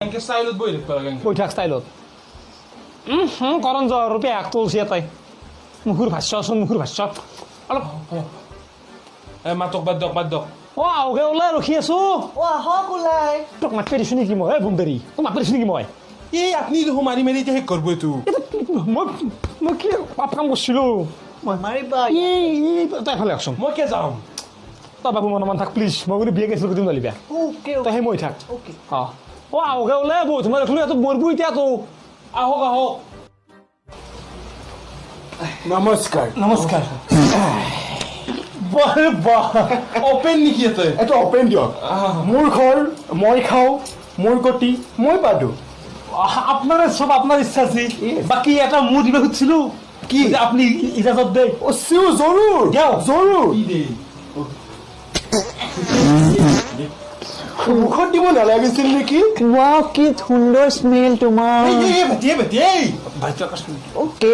এনকে স্টাইলত বই দেখতে লাগে বৈঠাক ষ্টাইলত কৰণ যা ৰূপে এক তুলসী এটাই মুখুৰ ভাষ্য আছোন মুখুৰ ভাষ্য অলপ মাতক বাদ দক অ আওগে ওলাই ৰখি আছো ও আহক ওলাই তোক মাতপে দিছো নেকি মই বুমবেৰী তোক মাতপে দিছো নেকি মই এই আপনি দেখো মাৰি মাৰি এতিয়া শেষ কৰব এইটো মই কি পাপ কাম কৰিছিলোঁ মাৰিবা তই এফালে আহচোন মই কে যাম তই বাবু মনমান থাক প্লিজ মই কিন্তু বিয়া গৈছিলোঁ দিম নলিবা ওকে তই সেই মই থাক ওকে অ আওগে ওলাই বহুত মই দেখিলোঁ ইয়াতো মৰবো এতিয়াতো আহক নমস্কাৰ নমস্কাৰ বাৰে বাহ অপেন নেকি ইয়াতে এইটো অপেন দিয়ক মোৰ ঘৰ মই খাওঁ মোৰ গতি মই পাদো আপোনাৰ চব আপোনাৰ ইচ্ছা আছে বাকী এটা মোৰ দিবা খুজিছিলোঁ কি আপুনি ইজাজত দে অ চিও জৰুৰ দিয়ক। জৰুৰ কি দে মুখত দিব নালাগিছিল নেকি ৱাও কি সুন্দৰ স্মেল তোমাৰ এই বেটিয়ে ওকে